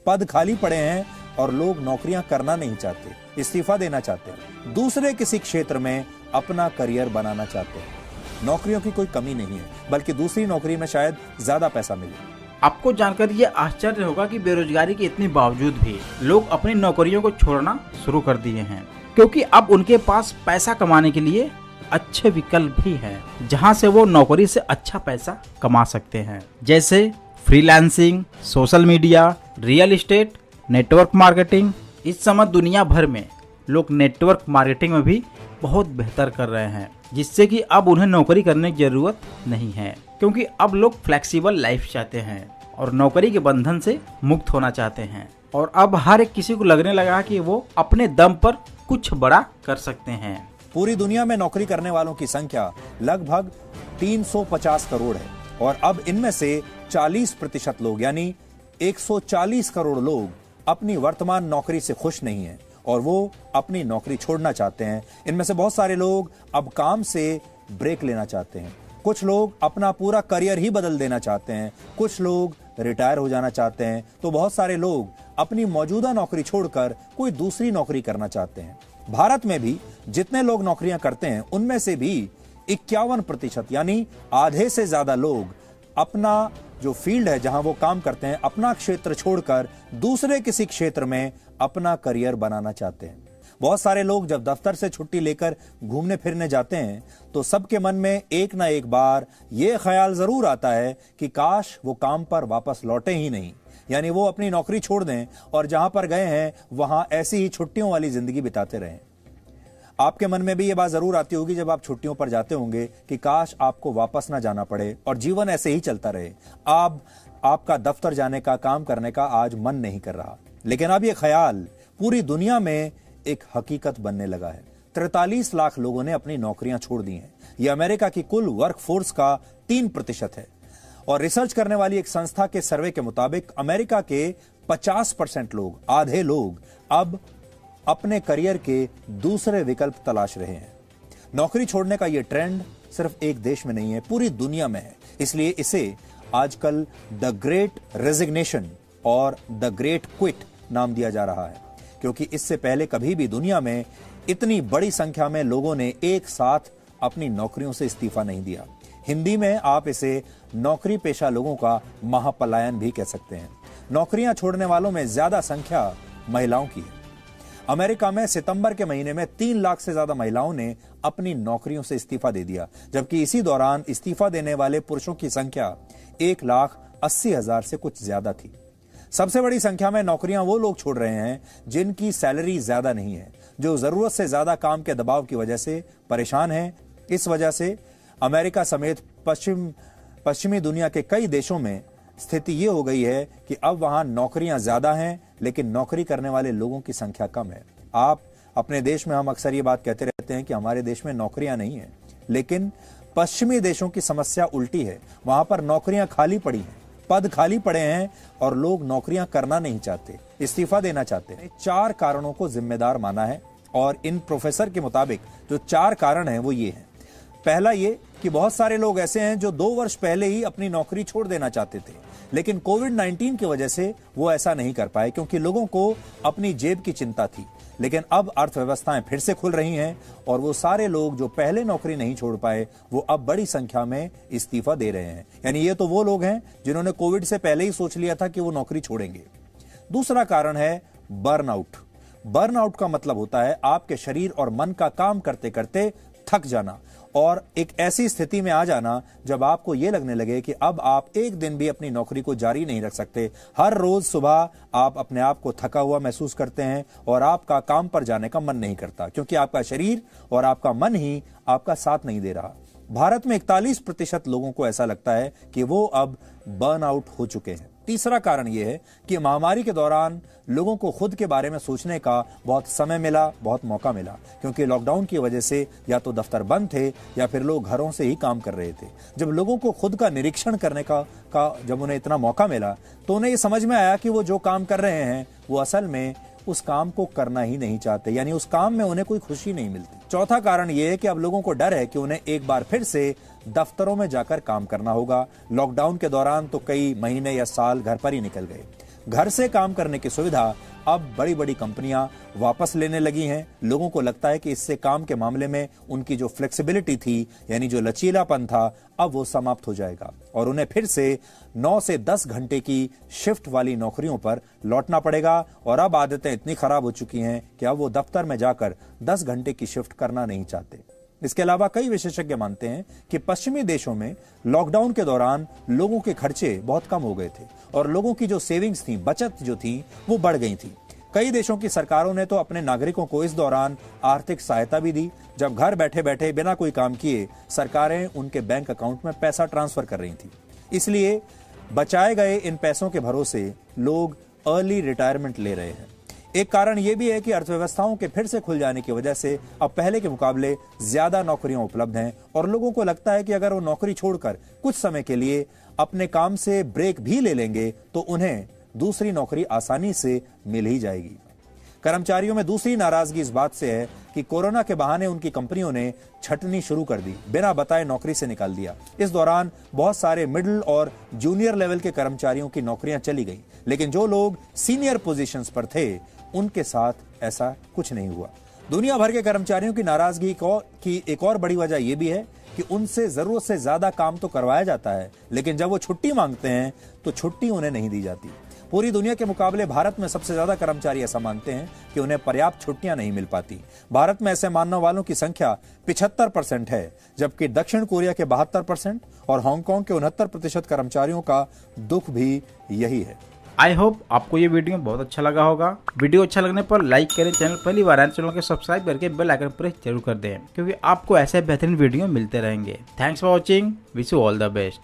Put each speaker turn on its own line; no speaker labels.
पद खाली पड़े हैं और लोग नौकरियां करना नहीं चाहते, इस्तीफा देना चाहते हैं, दूसरे किसी क्षेत्र में अपना करियर बनाना चाहते हैं। नौकरियों की कोई कमी नहीं है, बल्कि दूसरी नौकरी में शायद ज्यादा पैसा मिले।
आपको जानकर ये आश्चर्य होगा कि बेरोजगारी के इतने बावजूद भी लोग अपनी नौकरियों को छोड़ना शुरू कर दिए हैं, क्योंकि अब उनके पास पैसा कमाने के लिए अच्छे विकल्प भी हैं, जहां से वो नौकरी से अच्छा पैसा कमा सकते हैं, जैसे freelancing, social media, real estate, network marketing. इस समय दुनिया भर में लोग नेटवर्क मार्केटिंग में भी बहुत बेहतर कर रहे हैं, जिससे कि अब उन्हें नौकरी करने की जरूरत नहीं है, क्योंकि अब लोग फ्लेक्सिबल लाइफ चाहते हैं और नौकरी के बंधन से मुक्त होना चाहते हैं। और अब हर एक किसी को लगने लगा कि वो अपने दम पर कुछ बड़ा कर सकते हैं।
पूरी दुनिया में नौकरी करने वालों की संख्या लगभग 350 करोड़ है और अब इनमें से 40% लोग यानी 140 करोड़ लोग अपनी वर्तमान नौकरी से खुश नहीं हैं और वो अपनी नौकरी छोड़ना चाहते हैं। इनमें से बहुत सारे लोग अब काम से ब्रेक लेना चाहते हैं, कुछ लोग अपना पूरा करियर ही बदल देना चाहते हैं, कुछ लोग रिटायर हो जाना चाहते हैं, तो बहुत सारे लोग अपनी मौजूदा नौकरी छोड़कर कोई दूसरी नौकरी करना चाहते हैं। भारत में भी जितने लोग नौकरियां करते हैं उनमें से भी 51% यानी आधे से ज्यादा लोग अपना जो फील्ड है जहां वो काम करते हैं, अपना क्षेत्र छोड़कर दूसरे किसी क्षेत्र में अपना करियर बनाना चाहते हैं। बहुत सारे लोग जब दफ्तर से छुट्टी लेकर घूमने फिरने जाते हैं तो सबके मन में एक ना एक बार ये ख्याल जरूर आता है कि काश वो काम पर वापस लौटे ही नहीं, यानी वो अपनी नौकरी छोड़ दें और जहां पर गए हैं वहां ऐसी ही छुट्टियों वाली जिंदगी बिताते रहें। आपके मन में भी ये बात जरूर आती होगी जब आप छुट्टियों पर जाते होंगे कि काश आपको वापस ना जाना पड़े और जीवन ऐसे ही चलता रहे। आपका दफ्तर जाने का, काम करने का आज मन नहीं कर रहा। लेकिन अब ये ख्याल पूरी दुनिया में एक हकीकत बनने लगा है। 43 लाख लोगों ने अपनी नौकरियां छोड़ दी हैं। यह अमेरिका की कुल वर्कफोर्स का 3% है और रिसर्च करने वाली एक संस्था के सर्वे के मुताबिक अमेरिका के 50% लोग, आधे लोग अब अपने करियर के दूसरे विकल्प तलाश रहे हैं। नौकरी छोड़ने का यह ट्रेंड सिर्फ एक देश में नहीं है, पूरी दुनिया में है। इसलिए इसे आजकल द ग्रेट रेजिग्नेशन और द ग्रेट क्विट नाम दिया जा रहा है, क्योंकि इससे पहले कभी भी दुनिया में इतनी बड़ी संख्या में लोगों ने एक साथ अपनी नौकरियों से इस्तीफा नहीं दिया। हिंदी में आप इसे नौकरी पेशा लोगों का महापलायन भी कह सकते हैं। नौकरियां छोड़ने वालों में ज्यादा संख्या महिलाओं की है। अमेरिका में सितंबर के महीने में 3 लाख से ज्यादा महिलाओं ने अपनी नौकरियों से इस्तीफा दे दिया, जबकि इसी दौरान इस्तीफा देने वाले पुरुषों की संख्या 1,80,000 से कुछ ज्यादा थी। सबसे बड़ी संख्या में नौकरियां वो लोग छोड़ रहे हैं जिनकी सैलरी ज्यादा नहीं है, जो जरूरत से ज्यादा काम के दबाव की वजह से परेशान हैं। इस वजह से अमेरिका समेत पश्चिमी दुनिया के कई देशों में स्थिति ये हो गई है कि अब वहां नौकरियां ज्यादा हैं लेकिन नौकरी करने वाले लोगों की संख्या कम है। आप अपने देश में, हम अक्सर ये बात कहते रहते हैं कि हमारे देश में नौकरियां नहीं है, लेकिन पश्चिमी देशों की समस्या उल्टी है। वहां पर नौकरियां खाली पड़ी हैं, पद खाली पड़े हैं और लोग नौकरियां करना नहीं चाहते, इस्तीफा देना चाहते हैं। 4 कारणों को जिम्मेदार माना है और इन प्रोफेसर के मुताबिक जो 4 कारण हैं वो ये हैं। पहला ये कि बहुत सारे लोग ऐसे हैं जो 2 वर्ष पहले ही अपनी नौकरी छोड़ देना चाहते थे, लेकिन कोविड-19 की वजह से वो ऐसा नहीं कर पाए क्योंकि लोगों को अपनी जेब की चिंता थी। लेकिन अब अर्थव्यवस्थाएं फिर से खुल रही हैं और वो सारे लोग जो पहले नौकरी नहीं छोड़ पाए वो अब बड़ी संख्या में इस्तीफा दे रहे हैं। यानी ये तो वो लोग हैं जिन्होंने कोविड से पहले ही सोच लिया था कि वो नौकरी छोड़ेंगे। दूसरा कारण है बर्नआउट। बर्नआउट का मतलब होता है आपके शरीर और मन का काम करते करते थक जाना और एक ऐसी स्थिति में आ जाना जब आपको यह लगने लगे कि अब आप एक दिन भी अपनी नौकरी को जारी नहीं रख सकते। हर रोज सुबह आप अपने आप को थका हुआ महसूस करते हैं और आपका काम पर जाने का मन नहीं करता क्योंकि आपका शरीर और आपका मन ही आपका साथ नहीं दे रहा। भारत में 41% लोगों को ऐसा लगता है कि वो अब बर्नआउट हो चुके हैं। तीसरा कारण यह है कि महामारी के दौरान लोगों को खुद के बारे में सोचने का बहुत समय मिला, बहुत मौका मिला, क्योंकि लॉकडाउन की वजह से या तो दफ्तर बंद थे या फिर लोग घरों से ही काम कर रहे थे। जब लोगों को खुद का निरीक्षण करने का जब उन्हें इतना मौका मिला तो उन्हें यह समझ में आया कि वो जो काम कर रहे हैं वो असल में उस काम को करना ही नहीं चाहते, यानी उस काम में उन्हें कोई खुशी नहीं मिलती। चौथा कारण यह है कि अब लोगों को डर है कि उन्हें एक बार फिर से दफ्तरों में जाकर काम करना होगा। लॉकडाउन के दौरान तो कई महीने या साल घर पर ही निकल गए। घर से काम करने की सुविधा अब बड़ी बड़ी कंपनियां वापस लेने लगी हैं। लोगों को लगता है कि इससे काम के मामले में उनकी जो फ्लेक्सिबिलिटी थी, यानी जो लचीलापन था, अब वो समाप्त हो जाएगा और उन्हें फिर से 9 से 10 घंटे की शिफ्ट वाली नौकरियों पर लौटना पड़ेगा। और अब आदतें इतनी खराब हो चुकी हैं कि अब वो दफ्तर में जाकर 10 घंटे की शिफ्ट करना नहीं चाहते। इसके अलावा कई विशेषज्ञ मानते हैं कि पश्चिमी देशों में लॉकडाउन के दौरान लोगों के खर्चे बहुत कम हो गए थे और लोगों की जो सेविंग्स थी, बचत जो थी, वो बढ़ गई थी। कई देशों की सरकारों ने तो अपने नागरिकों को इस दौरान आर्थिक सहायता भी दी। जब घर बैठे बैठे बिना कोई काम किए सरकारें उनके बैंक अकाउंट में पैसा ट्रांसफर कर रही थी। इसलिए बचाए गए इन पैसों के भरोसे लोग अर्ली रिटायरमेंट ले रहे हैं। एक कारण यह भी है कि अर्थव्यवस्थाओं के फिर से खुल जाने की वजह से अब पहले के मुकाबले ज्यादा नौकरियां उपलब्ध हैं और लोगों को लगता है कि अगर वो नौकरी छोड़कर कुछ समय के लिए अपने काम से ब्रेक भी ले लेंगे तो उन्हें दूसरी नौकरी आसानी से मिल ही जाएगी। कर्मचारियों में दूसरी नाराजगी इस बात से है कि कोरोना के बहाने उनकी कंपनियों ने छटनी शुरू कर दी, बिना बताए नौकरी से निकाल दिया। इस दौरान बहुत सारे मिडिल और जूनियर लेवल के कर्मचारियों की नौकरियां चली गई, लेकिन जो लोग सीनियर पोजीशंस पर थे उनके साथ ऐसा कुछ नहीं हुआ। दुनिया भर के कर्मचारियों की नाराजगी की एक और बड़ी वजह यह भी है कि उनसे जरूरत से ज्यादा काम तो करवाया जाता है, लेकिन जब वो छुट्टी मांगते हैं तो छुट्टी उन्हें नहीं दी जाती। पूरी दुनिया के मुकाबले भारत में सबसे ज्यादा कर्मचारी ऐसा मानते हैं कि उन्हें पर्याप्त छुट्टियां नहीं मिल पाती। भारत में ऐसे मानने वालों की संख्या 75% है, जबकि दक्षिण कोरिया के 72% और हांगकांग के 69% कर्मचारियों का दुख भी यही है।
आई होप आपको ये वीडियो बहुत अच्छा लगा होगा। वीडियो अच्छा लगने पर लाइक करें, चैनल पहली बार आए चैनल को सब्सक्राइब करके बेल आइकन प्रेस जरूर कर दें, क्योंकि आपको ऐसे बेहतरीन वीडियो मिलते रहेंगे। Thanks for watching, wish you all the best.